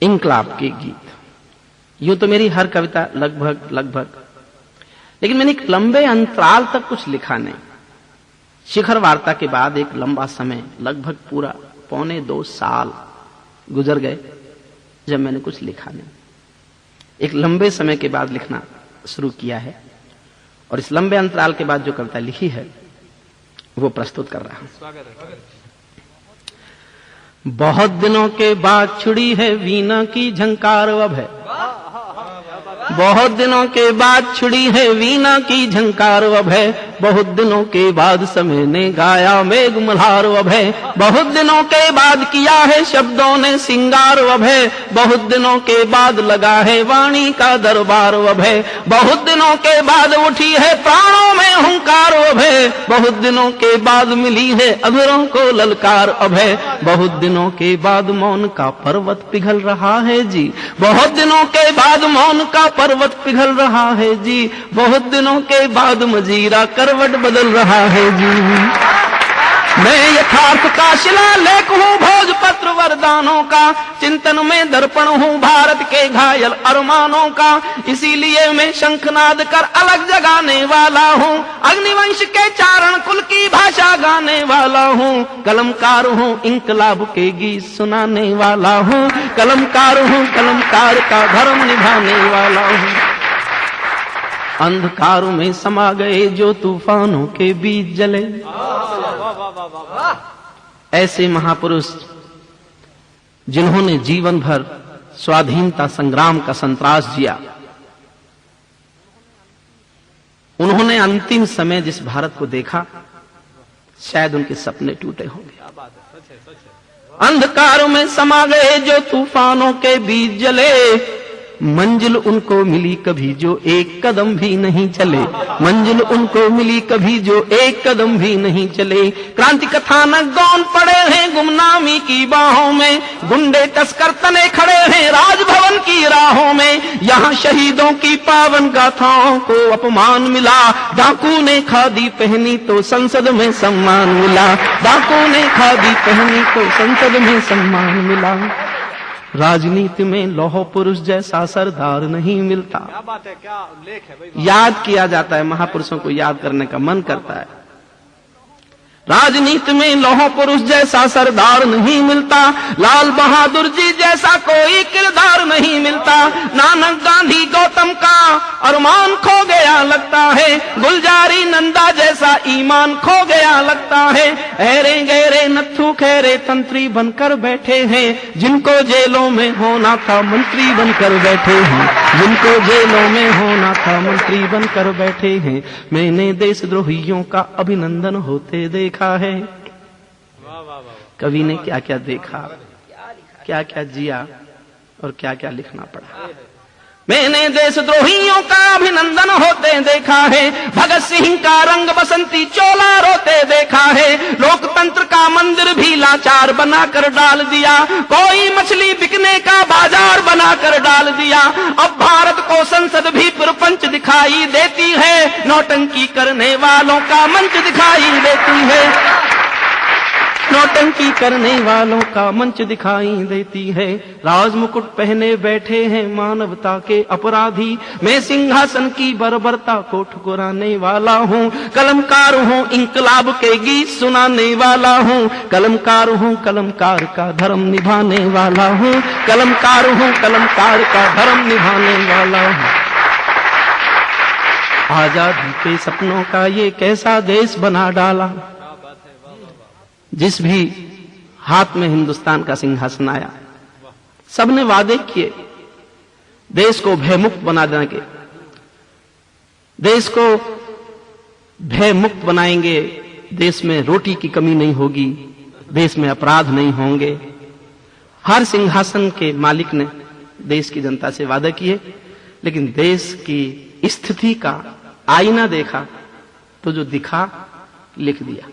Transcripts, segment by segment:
इंकलाब के गीत। यूं तो मेरी हर कविता लगभग, लेकिन मैंने एक लंबे अंतराल तक कुछ लिखा नहीं। शिखर वार्ता के बाद एक लंबा समय, लगभग पूरा 1.25 साल गुजर गए जब मैंने कुछ लिखा नहीं। एक लंबे समय के बाद लिखना शुरू किया है और इस लंबे अंतराल के बाद जो कविता लिखी है वो प्रस्तुत कर रहा हूं। बहुत दिनों के बाद छुड़ी है वीणा की झंकार अब है, बहुत दिनों के बाद छुड़ी है वीणा की झंकार अब है, बहुत दिनों के बाद समय ने गाया मेघ मल्हार अब है, बहुत दिनों के बाद किया है शब्दों ने सिंगार अब है, बहुत दिनों के बाद लगा है वाणी का दरबार अब है, बहुत दिनों के बाद उठी है प्राणों में हुंकार अब है, बहुत दिनों के बाद मिली है अधरों को ललकार अब है, बहुत दिनों के बाद मौन का पर्वत पिघल रहा है जी, बहुत दिनों के बाद मौन का पर्वत पिघल रहा है जी, बहुत दिनों के बाद मजीरा करवट बदल रहा है जी। मैं यथार्थ का शिलालेख हूँ भोजपत्र वरदानों का, चिंतन में दर्पण हूँ भारत के घायल अरमानों का, इसीलिए मैं शंखनाद कर अलग जगाने वाला हूँ, अग्निवंश के चारण कुल की भाषा गाने वाला हूँ, कलमकार हूँ इंकलाब के गीत सुनाने वाला हूँ, कलमकार हूँ कलमकार का धर्म निभाने वाला हूँ। अंधकार में समा गए जो तूफानों के बीच जले, ऐसे महापुरुष जिन्होंने जीवन भर स्वाधीनता संग्राम का संतरास जिया, उन्होंने अंतिम समय जिस भारत को देखा शायद उनके सपने टूटे होंगे। अंधकार में समा गए जो तूफानों के बीच जले, मंजिल उनको मिली कभी जो एक कदम भी नहीं चले, मंजिल उनको मिली कभी जो एक कदम भी नहीं चले। क्रांति कथानक गौन पड़े हैं गुमनामी की बाहों में, गुंडे तस्कर तने खड़े हैं राजभवन की राहों में, यहाँ शहीदों की पावन गाथाओं को अपमान मिला, डाकू ने खादी पहनी तो संसद में सम्मान मिला, डाकू ने खादी पहनी तो संसद में सम्मान मिला। राजनीति में लौह पुरुष जैसा सरदार नहीं मिलता। क्या बात है, क्या लेख है भाई। याद किया जाता है, महापुरुषों को याद करने का मन करता है। राजनीति में लौह पुरुष जैसा सरदार नहीं मिलता, लाल बहादुर जी जैसा कोई किरदार नहीं मिलता, नानक गांधी गौतम का अरमान खो गया लगता है, गुलजारी नंदा जैसा ईमान खो गया लगता है, ऐरे गहरे नत्थू खैरे तंत्री बनकर बैठे हैं, जिनको जेलों में होना था मंत्री बनकर बैठे हैं, जिनको जेलों में होना था मंत्री बनकर बैठे हैं। मैंने देशद्रोहियों का अभिनंदन होते देखा है। कवि ने क्या क्या देखा, क्या क्या जिया और क्या क्या लिखना पड़ा। मैंने देशद्रोहियों का अभिनंदन होते देखा है, भगत सिंह का रंग बसंती चोला रोते देखा है, लोकतंत्र का मंदिर भी लाचार बनाकर डाल दिया, कोई मछली बिकने का बाजार बनाकर डाल दिया। अब भारत को संसद भी प्रपंच दिखाई देती है, नौटंकी करने वालों का मंच दिखाई देती है, नौटंकी करने वालों का मंच दिखाई देती है। राज मुकुट पहने बैठे हैं मानवता के अपराधी, मैं सिंहासन की बर्बरता को ठुकराने वाला हूँ, कलमकार हूँ इंकलाब के गीत सुनाने वाला हूँ, कलमकार हूँ कलमकार का धर्म निभाने वाला हूँ, कलमकार हूँ कलमकार का धर्म निभाने वाला हूँ। आजादी के सपनों का ये कैसा देश बना डाला, जिस भी हाथ में हिंदुस्तान का सिंहासन आया सबने वादे किए देश को भयमुक्त बना देने के, देश को भयमुक्त बनाएंगे, देश में रोटी की कमी नहीं होगी, देश में अपराध नहीं होंगे। हर सिंहासन के मालिक ने देश की जनता से वादा किए, लेकिन देश की स्थिति का आईना देखा तो जो दिखा लिख दिया।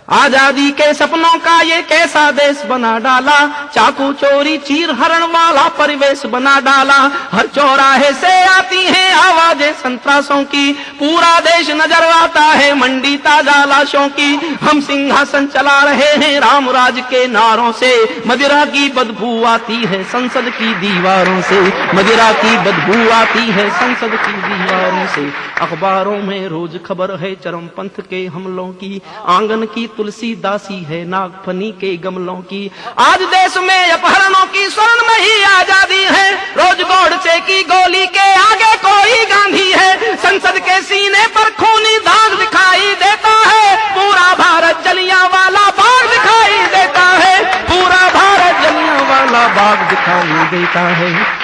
आजादी के सपनों का ये कैसा देश बना डाला, चाकू चोरी चीर हरण वाला परिवेश बना डाला। हर चौराहे से आती हैं आवाजें संतरासों की, पूरा देश नजर आता है मंडी ताजा लाशों की। हम सिंहासन चला रहे हैं रामराज के नारों से, मदिरा की बदबू आती है संसद की दीवारों से, मदिरा की बदबू आती है संसद की दीवारों से। अखबारों में रोज खबर है चरमपंथ के हमलों की, आंगन की तुलसी दासी है नागफनी के गमलों की। आज देश में अपहरणों की स्वर्णमयी आजादी है, रोज गोडसे की गोली के आगे कोई गांधी है। संसद के सीने पर खूनी दाग दिखाई देता है, पूरा भारत जलियांवाला बाग दिखाई देता है, पूरा भारत जलियांवाला बाग दिखाई देता है।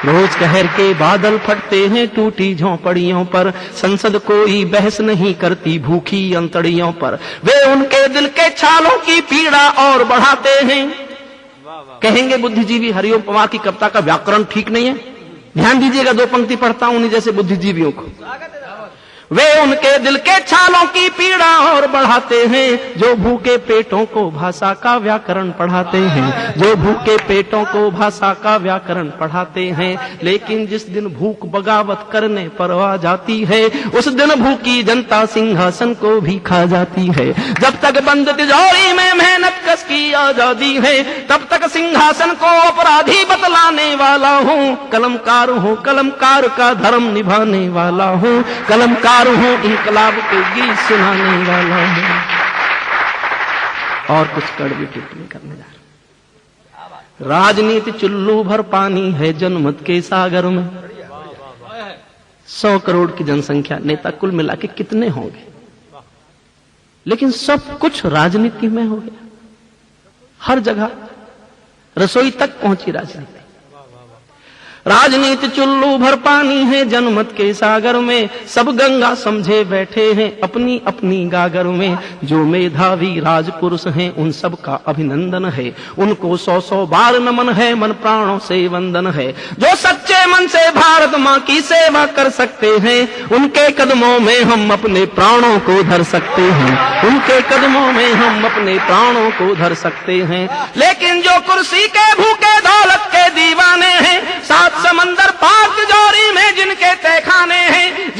रोज कहर के बादल फटते हैं टूटी झोंपड़ियों पर, संसद कोई बहस नहीं करती भूखी अंतड़ियों पर। वे उनके दिल के छालों की पीड़ा और बढ़ाते हैं। कहेंगे बुद्धिजीवी हरिओम पवार की कविता का व्याकरण ठीक नहीं है। ध्यान दीजिएगा, 2 पंक्ति पढ़ता हूं उन्हीं जैसे बुद्धिजीवियों को। वे उनके दिल के छालों की पीड़ा और बढ़ाते हैं, जो भूखे पेटों को भाषा का व्याकरण पढ़ाते हैं, जो भूखे पेटों को भाषा का व्याकरण पढ़ाते हैं। लेकिन जिस दिन भूख बगावत करने पर आ जाती है, उस दिन भूखी जनता सिंहासन को भी खा जाती है। जब तक बंद तिजोरी में मेहनत कस की आजादी है, तब तक सिंहासन को अपराधी बतलाने वाला हूँ। कलमकार हूँ, कलमकार का धर्म निभाने वाला हूँ, कलमकार हूँ, इनकलाब के गीत सुनाने वाला हूँ। और कुछ कड़वी टिप्पणी करने जा रहा। राजनीति चुल्लू भर पानी है जनमत के सागर में। 100 करोड़ की जनसंख्या, नेता कुल मिला के कितने होंगे, लेकिन सब कुछ राजनीति में हो गया। हर जगह रसोई तक पहुंची राजनीति। राजनीति चुल्लू भर पानी है जनमत के सागर में, सब गंगा समझे बैठे हैं अपनी अपनी गागर में। जो मेधावी राजपुरुष हैं उन सब का अभिनंदन है, उनको 100-100 बार नमन है, मन प्राणों से वंदन है। जो सच्चे मन से भारत माँ की सेवा कर सकते हैं, उनके कदमों में हम अपने प्राणों को धर सकते हैं, उनके कदमों में हम अपने प्राणों को धर सकते हैं। लेकिन जो कुर्सी के भूखे दौलत के दीवाने हैं, साथ समंदर पार तिजोरी में जिनके तहखाने हैं,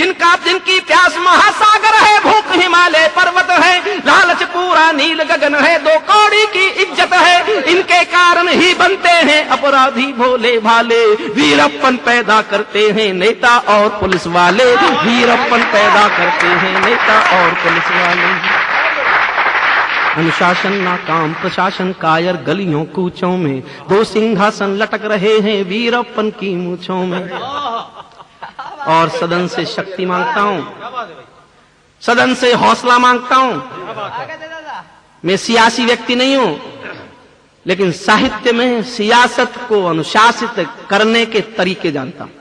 जिनकी प्यास महासागर है, भूख हिमालय पर्वत है, लालच पूरा नील गगन है, 2 कौड़ी की इज्जत है, इनके कारण ही बनते हैं अपराधी भोले भाले। वीरप्पन पैदा करते हैं नेता और पुलिस वाले, वीरप्पन पैदा करते हैं नेता और पुलिस वाले। अनुशासन नाकाम प्रशासन कायर गलियों कूचों में, 2 सिंहासन लटक रहे हैं वीरप्पन की मूंछों में। और सदन से शक्ति मांगता हूं, सदन से हौसला मांगता हूं। मैं सियासी व्यक्ति नहीं हूं, लेकिन साहित्य में सियासत को अनुशासित करने के तरीके जानता हूं।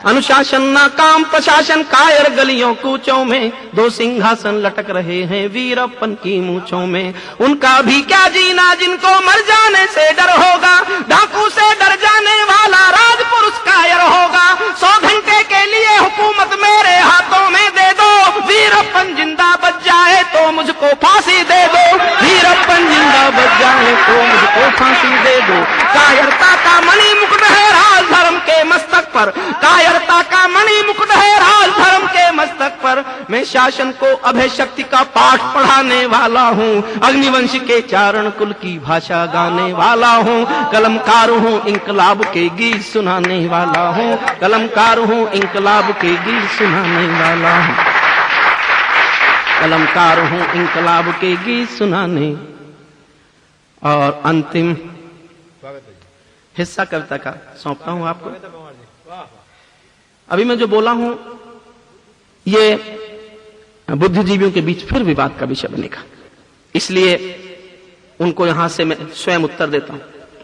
अनुशासन नाकाम प्रशासन कायर गलियों कूचों में, 2 सिंहासन लटक रहे हैं वीरप्पन की मूंछों में। उनका भी क्या जीना जिनको मर जाने से डर होगा, डाकू से डर जाने वाला राजपुरुष कायर होगा। 100 घंटे के लिए हुकूमत मेरे हाथों में दे दो, वीरप्पन जिंदा बच जाए तो मुझको फांसी दे दो, वीरप्पन जिंदा बच जाए तो मुझको फांसी दे दो। कायरता का मणि मुकुट है राज धर्म के मस्तक पर, कायरता का मणि मुकुट है राज धर्म के मस्तक पर। मैं शासन को अभय शक्ति का पाठ पढ़ाने वाला हूँ, अग्निवंश के चारण कुल की भाषा गाने वाला हूँ। कलमकार हूँ, इंकलाब के गीत सुनाने वाला हूँ, कलमकार हूँ, इंकलाब के गीत सुनाने वाला हूँ, कलमकार हूँ, इंकलाब के गीत सुनाने। और अंतिम हिस्सा कविता का सौंपता हूं आपको। अभी मैं जो बोला हूं ये बुद्धिजीवियों के बीच फिर विवाद का विषय बनेगा, इसलिए उनको यहां से मैं स्वयं उत्तर देता हूं।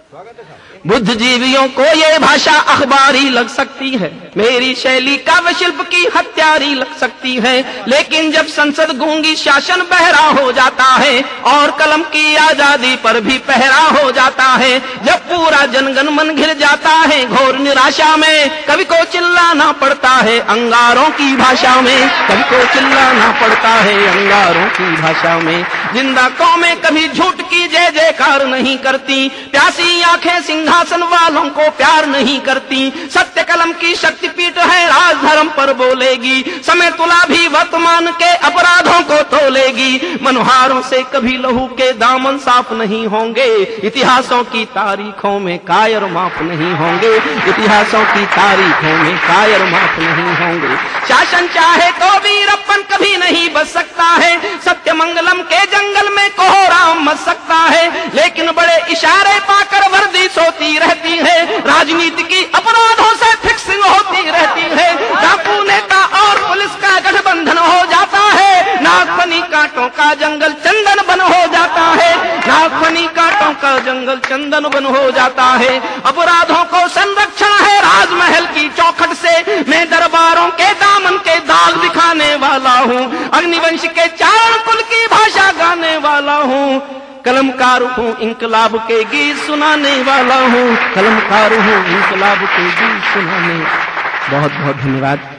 बुद्धिजीवियों को ये भाषा अखबारी लग सकती है, मेरी शैली काव्य शिल्प की हत्यारी लग सकती है, लेकिन जब संसद गूंगी शासन बहरा हो जाता है और कलम की आजादी पर भी पहरा हो जाता है, जब पूरा जनगण मन घिर जाता है घोर निराशा में, कवि को चिल्लाना पड़ता है अंगारों की भाषा में, कवि को चिल्लाना पड़ता है अंगारों की भाषा में। जिंदा कौमें कभी झूठ की जय जयकार नहीं करती, प्यासी आंखें सिंहासन वालों को प्यार नहीं करती, सत्य कलम की शक्तिपीठ है राज धर्म पर बोलेगी, समय तुला भी वर्तमान के अपराधों को तोलेगी, मनुहारों से कभी लहू के दामन साफ नहीं होंगे, इतिहासों की तारीखों में कायर माफ नहीं होंगे, इतिहासों की तारीखों में कायर माफ नहीं होंगे। शासन चाहे तो वीरप्पन कभी नहीं बच सकता है, सत्य मंगलम के जंगल में कोहराम मच सकता है, लेकिन बड़े इशारे पाकर वर्दी सोती रहती है, राजनीति की अपराधों से फिक्सिंग होती रहती है, डाकू नेता और पुलिस का गठबंधन हो जाता है, नागफनी कांटों का जंगल चंदन बन हो जाता है, नागफनी कांटों का जंगल चंदन बन हो जाता है। अपराधों को संरक्षण है राजमहल की चौखट से, मैं दरबारों के दामन के दाग दिखाने वाला हूँ, अग्निवंश के चारण कुल की भाषा गाने वाला हूँ, कलमकार हूँ इंकलाब के गीत सुनाने वाला हूँ, कलमकार हूँ इंकलाब के गीत सुनाने। बहुत बहुत धन्यवाद।